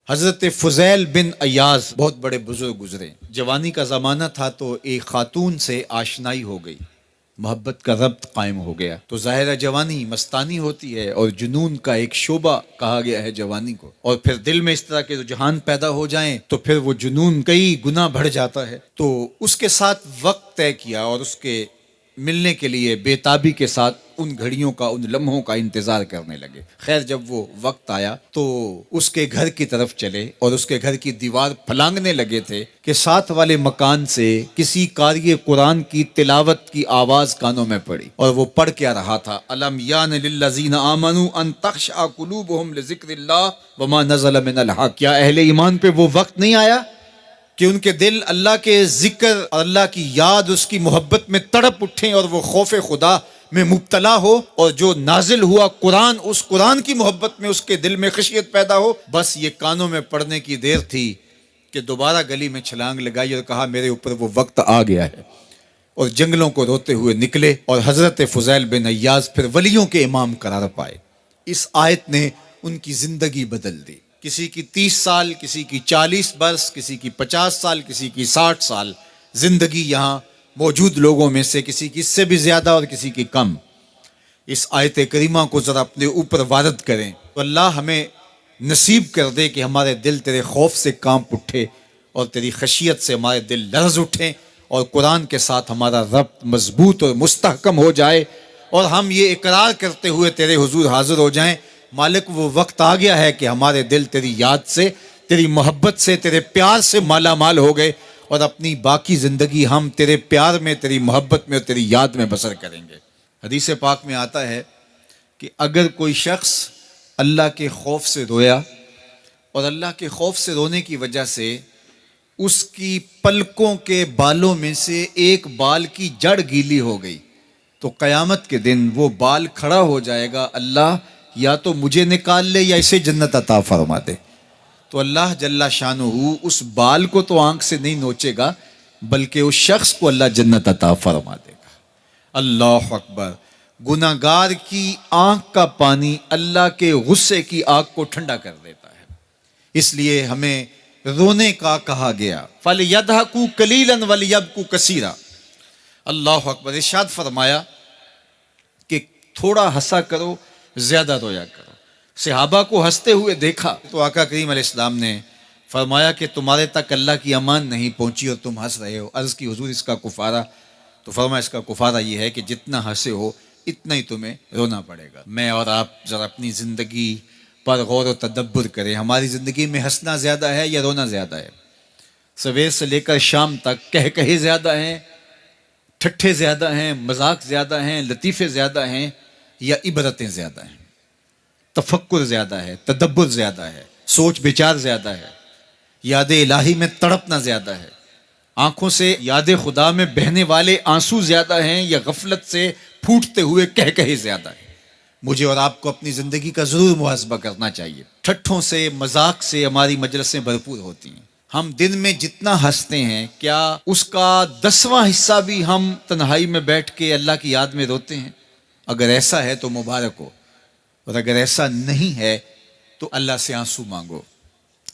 हज़रत फ़ुज़ैल बिन अय्याज़ बहुत बड़े बुजुर्ग गुजरे। जवानी का ज़माना था तो एक खातून से आशनाई हो गई, मोहब्बत का रब्त कायम हो गया। तो ज़ाहिर है जवानी मस्तानी होती है और जुनून का एक शोबा कहा गया है जवानी को। और फिर दिल में इस तरह के रुझान पैदा हो जाएं तो फिर वो जुनून कई गुना बढ़ जाता है। तो उसके साथ वक्त तय किया और उसके मिलने के लिए बेताबी के साथ उन घड़ियों का, उन लम्हों का इंतजार करने लगे। खैर जब वो वक्त आया तो उसके घर की तरफ चले और उसके घर की दीवार फलांगने लगे थे कि साथ वाले मकान से किसी कारी कुरान की तिलावत की आवाज कानों में पड़ी। और वो पढ़ क्या रहा था, अलम यान लिल्लज़ीना आमनू अन तख़शअ क़ुलूबुहुम लिज़िक्रिल्लाह वमा नज़ल मिनल हक़। क्या अहले ईमान पे वो वक्त नहीं आया कि उनके दिल अल्लाह के जिक्र, अल्लाह की याद, उसकी मोहब्बत में तड़प उठें और वो खौफ खुदा में मुब्तला हो, और जो नाजिल हुआ कुरान, उस कुरान की मोहब्बत में उसके दिल में खशियत पैदा हो। बस ये कानों में पड़ने की देर थी कि दोबारा गली में छलांग लगाई और कहा मेरे ऊपर वो वक्त आ गया है, और जंगलों को रोते हुए निकले। और हजरत फ़ुज़ैल बिन अय्याज़ फिर वलियों के इमाम करार पाए। इस आयत ने उनकी जिंदगी बदल दी। किसी की 30 साल, किसी की 40 बरस, किसी की 50 साल, किसी की 60 साल जिंदगी यहाँ मौजूद लोगों में से किसी की इससे भी ज्यादा और किसी की कम। इस आयत करीमा को जरा अपने ऊपर वारद करें तो अल्लाह हमें नसीब कर दे कि हमारे दिल तेरे खौफ से कांप उठे और तेरी खशियत से हमारे दिल लर्ज उठें और कुरान के साथ हमारा रब्त मजबूत और मुस्तहकम हो जाए और हम ये इकरार करते हुए तेरे हुजूर हाजिर हो जाएं, मालिक वो वक्त आ गया है कि हमारे दिल तेरी याद से, तेरी मोहब्बत से, तेरे प्यार से माला माल हो गए और अपनी बाकी ज़िंदगी हम तेरे प्यार में, तेरी मोहब्बत में और तेरी याद में बसर करेंगे। हदीस पाक में आता है कि अगर कोई शख्स अल्लाह के खौफ से रोया और अल्लाह के खौफ से रोने की वजह से उसकी पलकों के बालों में से एक बाल की जड़ गीली हो गई तो क़यामत के दिन वो बाल खड़ा हो जाएगा, अल्लाह या तो मुझे निकाल ले या इसे जन्नत अता फरमा दे। तो अल्लाह जल्ला शानुहु उस बाल को तो आंख से नहीं नोचेगा बल्कि उस शख्स को अल्लाह जन्नत अता फरमा देगा। अल्लाह अकबर। गुनाहगार की आंख का पानी अल्लाह के गुस्से की आग को ठंडा कर देता है। इसलिए हमें रोने का कहा गया, फल यदहकू कलीलन वल यबकू कसीरा। अल्लाह अकबर। इरशाद फरमाया कि थोड़ा हंसा करो, ज्यादा रोया करो। सहाबा को हंसते हुए देखा तो आका करीम अलैहिस्सलाम ने फरमाया कि तुम्हारे तक अल्लाह की अमान नहीं पहुंची और तुम हंस रहे हो। अर्ज की हुजूर इसका कुफारा? तो फरमाया इसका कुफारा ये है कि जितना हंसे हो इतना ही तुम्हें रोना पड़ेगा। मैं और आप जरा अपनी जिंदगी पर गौर और तदब्बुर करें। हमारी जिंदगी में हंसना ज्यादा है या रोना ज्यादा है? सवेर से लेकर शाम तक कह कहे ज्यादा हैं, ठट्ठे ज्यादा हैं, मजाक ज्यादा हैं, लतीफ़े ज्यादा हैं या इबरतें ज्यादा हैं? तफक्कुर ज्यादा है, तदब्बुर ज्यादा है, सोच विचार ज्यादा है, याद इलाही में तड़पना ज्यादा है, आंखों से याद खुदा में बहने वाले आंसू ज्यादा हैं या गफलत से फूटते हुए कह कहे ज्यादा है? मुझे और आपको अपनी जिंदगी का जरूर मुहासबा करना चाहिए। ठट्ठों से, मजाक से हमारी मजलिसें भरपूर होती हैं। हम दिन में जितना हंसते हैं क्या उसका 10वां हिस्सा भी हम तन्हाई में बैठ के अल्लाह की याद में रोते हैं? अगर ऐसा है तो मुबारक हो, और अगर ऐसा नहीं है तो अल्लाह से आंसू मांगो,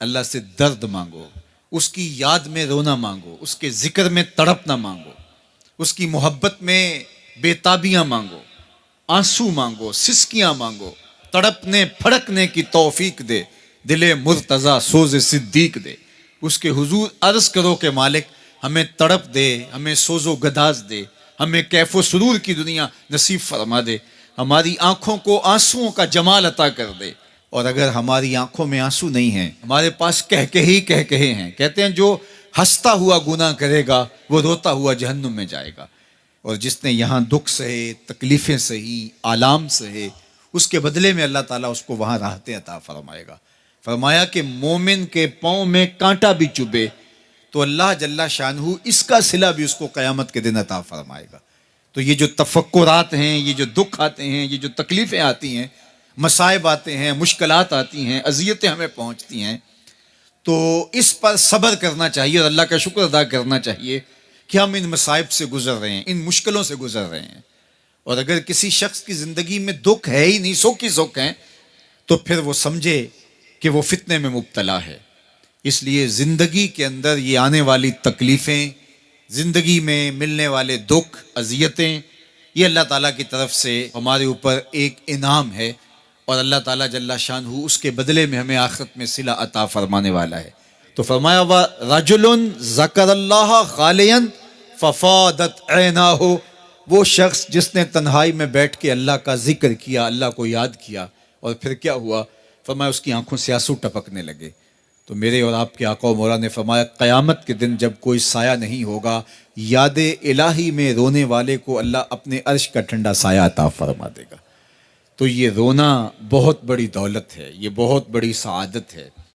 अल्लाह से दर्द मांगो, उसकी याद में रोना मांगो, उसके जिक्र में तड़पना मांगो, उसकी मोहब्बत में बेताबियां मांगो, आंसू मांगो, सिसकियां मांगो, तड़पने फड़कने की तौफीक दे, दिले मुर्तजा सोज़े सिद्दीक दे। उसके हुजूर अर्ज करो कि मालिक हमें तड़प दे, हमें सोजो गदाज दे, हमें कैफो सुरूर की दुनिया नसीब फरमा दे, हमारी आंखों को आंसुओं का जमाल अता कर दे। और अगर हमारी आंखों में आंसू नहीं हैं, हमारे पास कह कहे हैं, कहते हैं जो हंसता हुआ गुनाह करेगा वो रोता हुआ जहन्नुम में जाएगा, और जिसने यहाँ दुख सहे, तकलीफें सही, आलाम सहे, उसके बदले में अल्लाह ताला उसको वहाँ राहतें अता फरमाएगा। फरमाया कि मोमिन के पाँव में कांटा भी चुभे तो अल्लाह जल्ला शानहू इसका सिला भी उसको क़यामत के दिन अता फरमाएगा। तो ये जो तफक्कुरात हैं, ये जो दुख आते हैं, ये जो तकलीफ़ें आती हैं, मसाइब आते हैं, मुश्किलात आती हैं, अज़ियतें हमें पहुँचती हैं, तो इस पर सब्र करना चाहिए और अल्लाह का शुक्र अदा करना चाहिए कि हम इन मसाइब से गुजर रहे हैं, इन मुश्किलों से गुजर रहे हैं। और अगर किसी शख्स की ज़िंदगी में दुख है ही नहीं, सुख ही सुख हैं, तो फिर वो समझे कि वो फितने में मुब्तला है। इसलिए ज़िंदगी के अंदर ये आने वाली तकलीफ़ें, ज़िंदगी में मिलने वाले दुख, अज़ियतें, ये अल्लाह ताला की तरफ से हमारे ऊपर एक इनाम है और अल्लाह ताला जल्ला शानहू उसके बदले में हमें आखिरत में सिला अता फरमाने वाला है। तो फरमाया व रजुलन ज़करल्लाह खालियन फ़फ़ादत ऐनाहु, वो शख्स जिसने तन्हाई में बैठ के अल्लाह का जिक्र किया, अल्लाह को याद किया, और फिर क्या हुआ? फरमाया उसकी आंखों से आंसू टपकने लगे। तो मेरे और आपके आका व मौला ने फरमाया क़यामत के दिन जब कोई साया नहीं होगा, याद इलाही में रोने वाले को अल्लाह अपने अर्श का ठंडा साया अता फरमा देगा। तो ये रोना बहुत बड़ी दौलत है, ये बहुत बड़ी सआदत है।